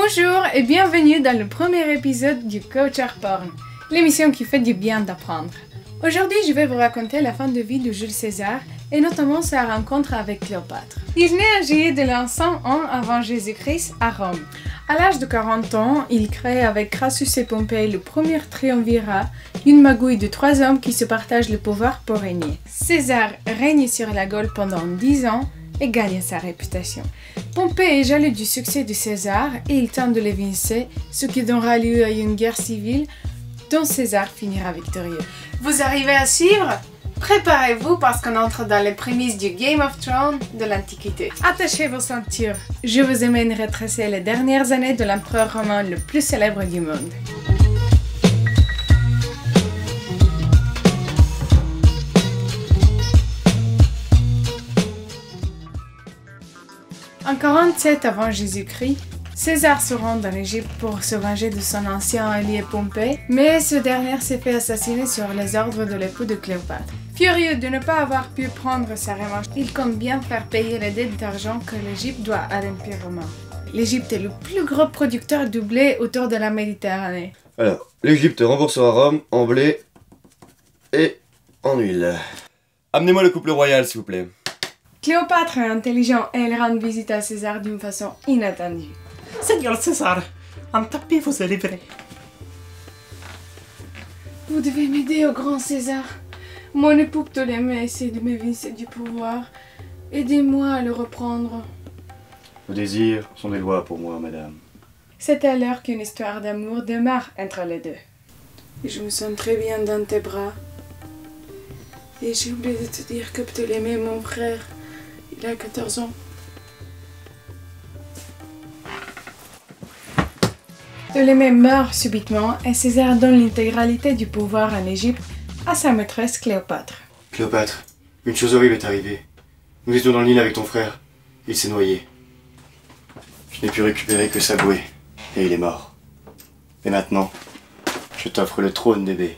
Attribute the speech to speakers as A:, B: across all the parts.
A: Bonjour et bienvenue dans le premier épisode du Culture Porn, l'émission qui fait du bien d'apprendre. Aujourd'hui, je vais vous raconter la fin de vie de Jules César et notamment sa rencontre avec Cléopâtre. Il naît à juillet de l'an 101 avant Jésus-Christ à Rome. À l'âge de 40 ans, il crée avec Crassus et Pompée le premier triumvirat, une magouille de 3 hommes qui se partagent le pouvoir pour régner. César règne sur la Gaule pendant 10 ans et gagne sa réputation. Pompée est jaloux du succès de César et il tente de l'évincer, ce qui donnera lieu à une guerre civile dont César finira victorieux. Vous arrivez à suivre? Préparez-vous parce qu'on entre dans les prémices du Game of Thrones de l'Antiquité. Attachez vos ceintures, je vous emmène retracer les dernières années de l'empereur romain le plus célèbre du monde. En 47 avant Jésus-Christ, César se rend en Égypte pour se venger de son ancien allié Pompée, mais ce dernier s'est fait assassiner sur les ordres de l'époux de Cléopâtre. Furieux de ne pas avoir pu prendre sa revanche, il compte bien faire payer les dettes d'argent que l'Égypte doit à l'Empire romain. L'Égypte est le plus gros producteur de blé autour de la Méditerranée.
B: Alors, l'Égypte remboursera Rome en blé et en huile. Amenez-moi le couple royal, s'il vous plaît.
A: Cléopâtre est intelligent et elle rend visite à César d'une façon inattendue.
C: Seigneur César, un tapis vous est livré.
A: Vous devez m'aider au grand César. Mon époux Ptolémée essaie de m'évincer du pouvoir. Aidez-moi à le reprendre.
B: Vos désirs sont des lois pour moi, madame.
A: C'est alors qu'une histoire d'amour démarre entre les deux. Je me sens très bien dans tes bras. Et j'ai oublié de te dire que Ptolémée, mon frère, il a 14 ans. Ptolémée meurt subitement et César donne l'intégralité du pouvoir en Égypte à sa maîtresse Cléopâtre.
B: Cléopâtre, une chose horrible est arrivée. Nous étions dans le Nil avec ton frère. Il s'est noyé. Je n'ai pu récupérer que sa bouée. Et il est mort. Et maintenant, je t'offre le trône d'Ébé.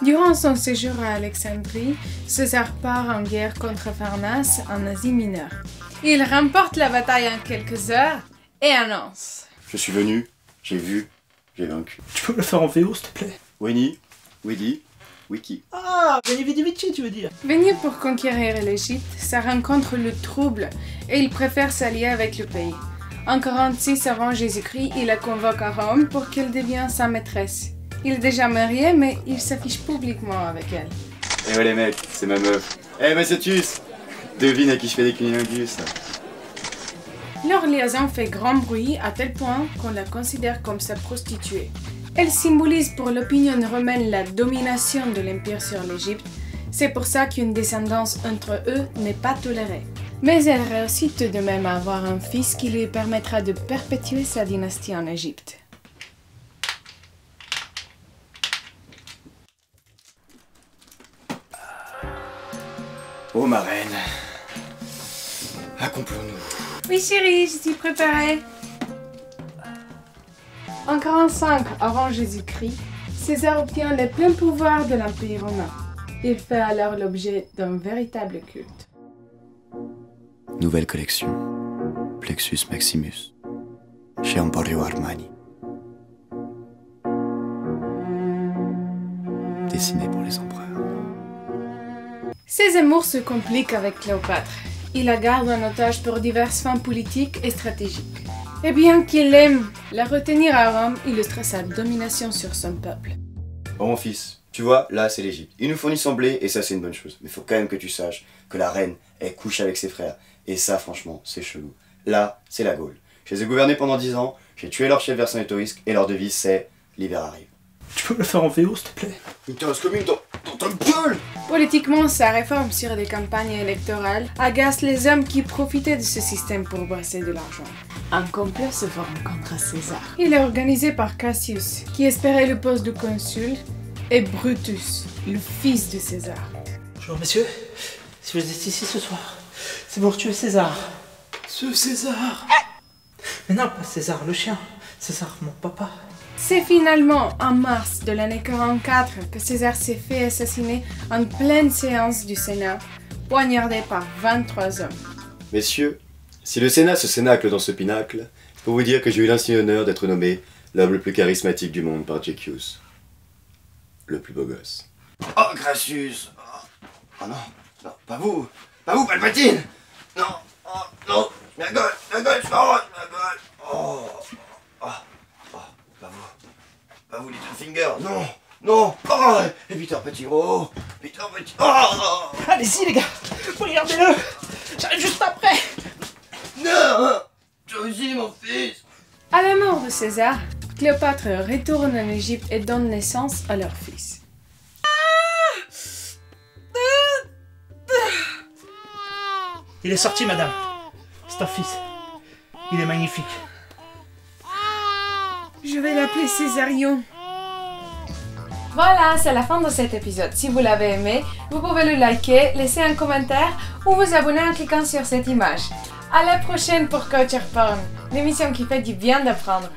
A: Durant son séjour à Alexandrie, César part en guerre contre Pharnace en Asie mineure. Il remporte la bataille en quelques heures et annonce:
B: Je suis venu, j'ai vu, j'ai vaincu.
C: Tu peux me le faire en VO, s'il te plaît?
B: Weni, Widi, Wiki.
C: Ah, Veni Vidi Vici, tu veux dire?
A: Venu pour conquérir l'Égypte, ça rencontre le trouble et il préfère s'allier avec le pays. En 46 avant Jésus-Christ, il la convoque à Rome pour qu'elle devienne sa maîtresse. Il est déjà marié, mais il s'affiche publiquement avec elle.
B: Eh ouais les mecs, c'est ma meuf. Eh monsieur Tus, devine à qui je fais des cunilingus.
A: Leur liaison fait grand bruit à tel point qu'on la considère comme sa prostituée. Elle symbolise pour l'opinion romaine la domination de l'Empire sur l'Égypte. C'est pour ça qu'une descendance entre eux n'est pas tolérée. Mais elle réussit tout de même à avoir un fils qui lui permettra de perpétuer sa dynastie en Égypte.
B: Oh ma reine, accomplons-nous.
A: Oui chérie, je suis préparée. En 45 avant Jésus-Christ, César obtient les pleins pouvoirs de l'Empire romain. Il fait alors l'objet d'un véritable culte.
B: Nouvelle collection, Plexus Maximus, chez Emporio Armani. Dessiné pour les empereurs.
A: Ses amours se compliquent avec Cléopâtre. Il la garde en otage pour diverses fins politiques et stratégiques. Et bien qu'il aime la retenir à Rome, illustre sa domination sur son peuple.
B: Oh mon fils, tu vois, là c'est l'Égypte. Ils nous fournissent en blé et ça c'est une bonne chose. Mais faut quand même que tu saches que la reine, elle couche avec ses frères. Et ça franchement, c'est chelou. Là, c'est la Gaule. Je les ai gouvernés pendant 10 ans, j'ai tué leur chef Vercingétorix et leur devise c'est « L'hiver arrive ».
C: Tu peux me le faire en VO, s'il te plaît?
B: Une terrasse commune dans ta gueule!
A: Politiquement, sa réforme sur les campagnes électorales agace les hommes qui profitaient de ce système pour brasser de l'argent. Un complot se forme contre César. Il est organisé par Cassius, qui espérait le poste de consul, et Brutus, le fils de César.
C: Bonjour messieurs, si vous êtes ici ce soir, c'est pour tuer César.
B: Ce César!
C: Mais non, pas César le chien, César mon papa.
A: C'est finalement en mars de l'année 44 que César s'est fait assassiner en pleine séance du Sénat, poignardé par 23 hommes.
B: Messieurs, si le Sénat se cénacle dans ce pinacle, Pour vous dire que j'ai eu l'insigne honneur d'être nommé l'homme le plus charismatique du monde par Jake Hughes. Le plus beau gosse. Oh, Gracius! Oh non, non, pas vous, Palpatine! Non, oh, non, ma gueule, je m'arrête, ma gueule! Oh, pas vous, Littlefinger, non, non, oh, et Peter Petit, oh, oh!
C: Allez-y les gars, regardez-le. J'arrive juste après.
B: Non, toi aussi, mon fils!
A: À la mort de César, Cléopâtre retourne en Égypte et donne naissance à leur fils.
C: Il est sorti, madame. C'est un fils. Il est magnifique.
A: Je vais l'appeler Césarion. Voilà, c'est la fin de cet épisode. Si vous l'avez aimé, vous pouvez le liker, laisser un commentaire ou vous abonner en cliquant sur cette image. À la prochaine pour Culture Porn, l'émission qui fait du bien d'apprendre.